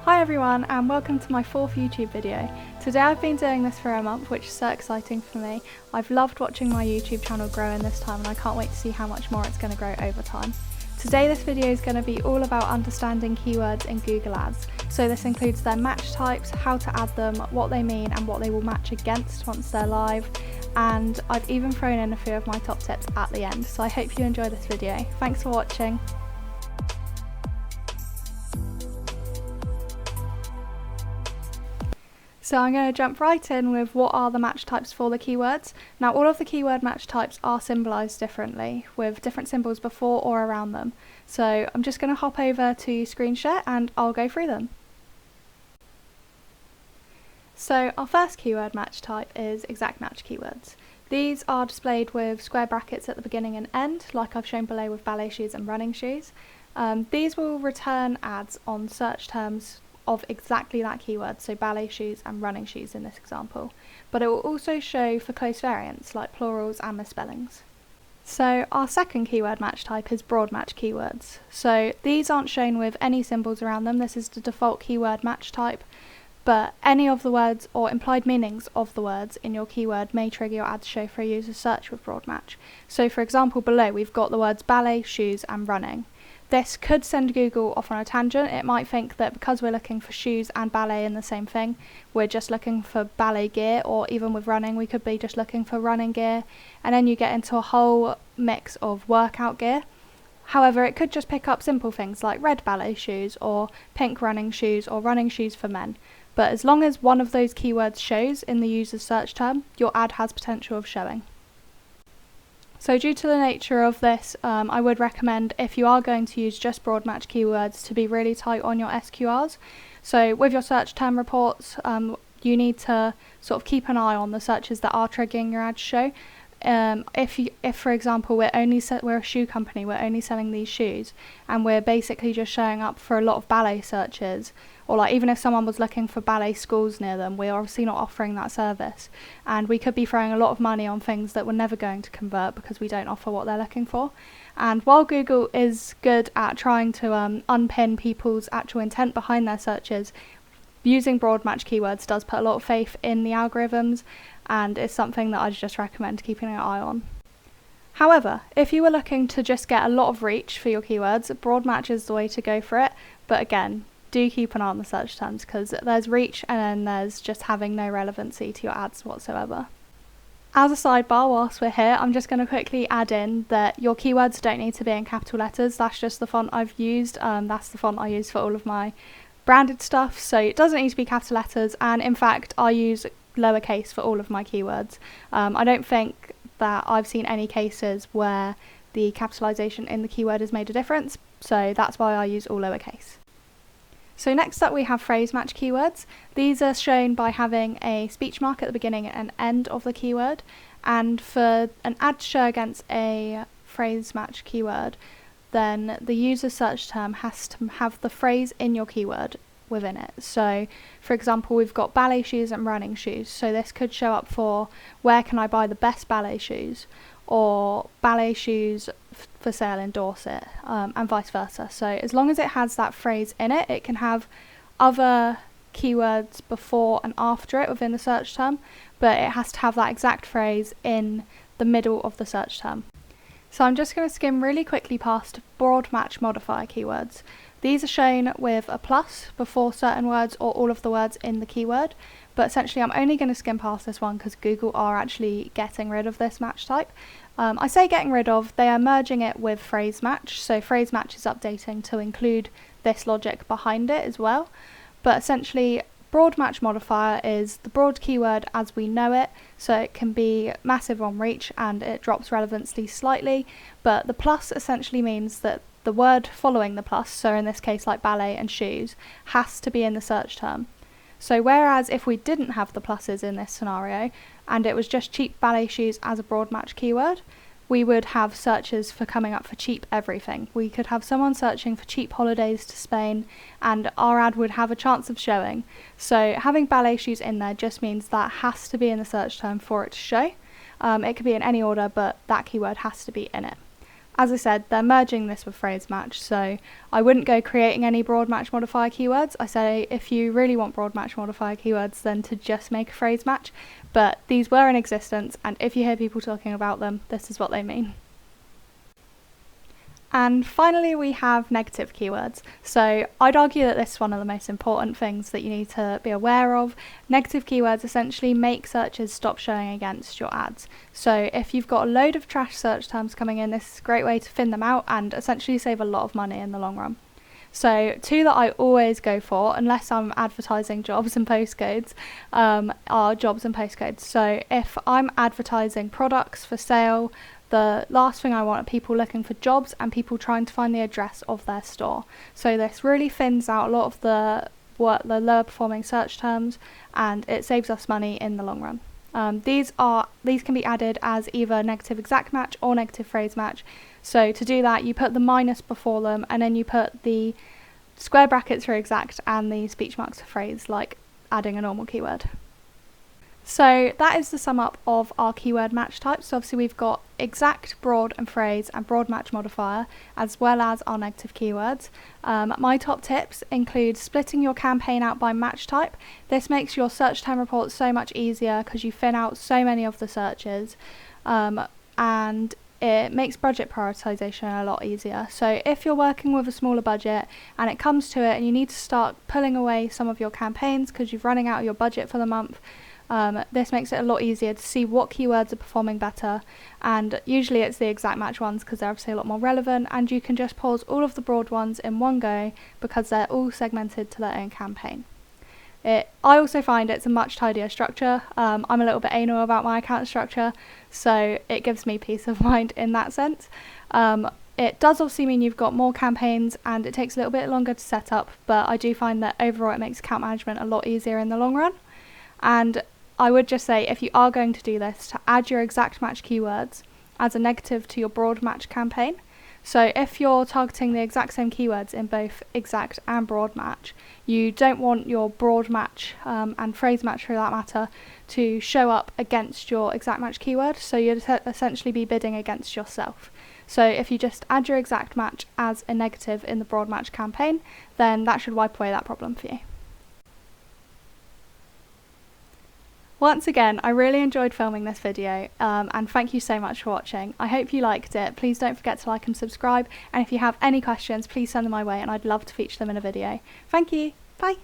Hi everyone and welcome to my fourth YouTube video. Today I've been doing this for a month, which is so exciting for me. I've loved watching my YouTube channel grow in this time and I can't wait to see how much more it's going to grow over time. Today this video is going to be all about understanding keywords in Google Ads. So this includes their match types, how to add them, what they mean and what they will match against once they're live. And I've even thrown in a few of my top tips at the end, so I hope you enjoy this video. Thanks for watching. So I'm going to jump right in with what are the match types for the keywords. Now all of the keyword match types are symbolised differently, with different symbols before or around them. So I'm just going to hop over to screen share and I'll go through them. So our first keyword match type is exact match keywords. These are displayed with square brackets at the beginning and end, like I've shown below with ballet shoes and running shoes. These will return ads on search terms of exactly that keyword, so ballet shoes and running shoes in this example, but it will also show for close variants like plurals and misspellings. So our second keyword match type is broad match keywords. So these aren't shown with any symbols around them, this is the default keyword match type, but any of the words or implied meanings of the words in your keyword may trigger your ad to show for a user search with broad match. So for example below we've got the words ballet, shoes and running. This could send Google off on a tangent. It might think that because we're looking for shoes and ballet in the same thing, we're just looking for ballet gear, or even with running we could be just looking for running gear, and then you get into a whole mix of workout gear. However, it could just pick up simple things like red ballet shoes or pink running shoes or running shoes for men. But as long as one of those keywords shows in the user's search term, your ad has potential of showing. So due to the nature of this, I would recommend, if you are going to use just broad match keywords, to be really tight on your SQRs. So with your search term reports, you need to sort of keep an eye on the searches that are triggering your ad to show. If for example we're a shoe company, we're only selling these shoes and we're basically just showing up for a lot of ballet searches, or like even if someone was looking for ballet schools near them, we're obviously not offering that service, and we could be throwing a lot of money on things that we're never going to convert because we don't offer what they're looking for. And while Google is good at trying to unpin people's actual intent behind their searches, using broad match keywords does put a lot of faith in the algorithms, and it's something that I just recommend keeping an eye on. However, if you were looking to just get a lot of reach for your keywords, broad match is the way to go for it, but again, do keep an eye on the search terms because there's reach and then there's just having no relevancy to your ads whatsoever. As a sidebar, whilst we're here, I'm just going to quickly add in that your keywords don't need to be in capital letters. That's just the font I've used. That's the font I use for all of my branded stuff, so it doesn't need to be capital letters, and in fact I use lowercase for all of my keywords. I don't think that I've seen any cases where the capitalisation in the keyword has made a difference, so that's why I use all lowercase. So next up we have phrase match keywords. These are shown by having a speech mark at the beginning and end of the keyword, and for an ad to show against a phrase match keyword, then the user search term has to have the phrase in your keyword within it. So for example we've got ballet shoes and running shoes, so this could show up for where can I buy the best ballet shoes, or ballet shoes for sale in Dorset, and vice versa. So as long as it has that phrase in it, it can have other keywords before and after it within the search term, but it has to have that exact phrase in the middle of the search term. So I'm just going to skim really quickly past broad match modifier keywords. These are shown with a plus before certain words or all of the words in the keyword, but essentially I'm only going to skim past this one because Google are actually getting rid of this match type. I say getting rid of, they are merging it with phrase match, so phrase match is updating to include this logic behind it as well, but essentially broad match modifier is the broad keyword as we know it, so it can be massive on reach and it drops relevancy slightly, but the plus essentially means that the word following the plus, so in this case like ballet and shoes, has to be in the search term. So whereas if we didn't have the pluses in this scenario and it was just cheap ballet shoes as a broad match keyword, we would have searches for coming up for cheap everything. We could have someone searching for cheap holidays to Spain and our ad would have a chance of showing. So having ballet shoes in there just means that has to be in the search term for it to show. It could be in any order, but that keyword has to be in it. As I said, they're merging this with phrase match, so I wouldn't go creating any broad match modifier keywords. I say if you really want broad match modifier keywords, then to just make a phrase match, but these were in existence, and if you hear people talking about them, this is what they mean. And finally we have negative keywords. So I'd argue that this is one of the most important things that you need to be aware of. Negative keywords essentially make searches stop showing against your ads. So if you've got a load of trash search terms coming in, this is a great way to thin them out and essentially save a lot of money in the long run. So two that I always go for, unless I'm advertising jobs and postcodes, are jobs and postcodes. So if I'm advertising products for sale, the last thing I want are people looking for jobs and people trying to find the address of their store. So this really thins out a lot of the lower performing search terms, and it saves us money in the long run. These can be added as either negative exact match or negative phrase match. So to do that, you put the minus before them, and then you put the square brackets for exact and the speech marks for phrase, like adding a normal keyword. So that is the sum up of our keyword match types. So obviously we've got exact, broad and phrase and broad match modifier, as well as our negative keywords. My top tips include splitting your campaign out by match type. This makes your search term report so much easier because you thin out so many of the searches, and it makes budget prioritization a lot easier. So if you're working with a smaller budget and it comes to it and you need to start pulling away some of your campaigns because you're running out of your budget for the month, this makes it a lot easier to see what keywords are performing better, and usually it's the exact match ones because they're obviously a lot more relevant, and you can just pause all of the broad ones in one go because they're all segmented to their own campaign. I also find it's a much tidier structure. I'm a little bit anal about my account structure, so it gives me peace of mind in that sense. It does obviously mean you've got more campaigns and it takes a little bit longer to set up, but I do find that overall it makes account management a lot easier in the long run. And I would just say, if you are going to do this, to add your exact match keywords as a negative to your broad match campaign. So if you're targeting the exact same keywords in both exact and broad match, you don't want your broad match and phrase match for that matter to show up against your exact match keyword, so you'd essentially be bidding against yourself. So if you just add your exact match as a negative in the broad match campaign, then that should wipe away that problem for you. Once again, I really enjoyed filming this video, and thank you so much for watching. I hope you liked it. Please don't forget to like and subscribe, and if you have any questions, please send them my way and I'd love to feature them in a video. Thank you, bye!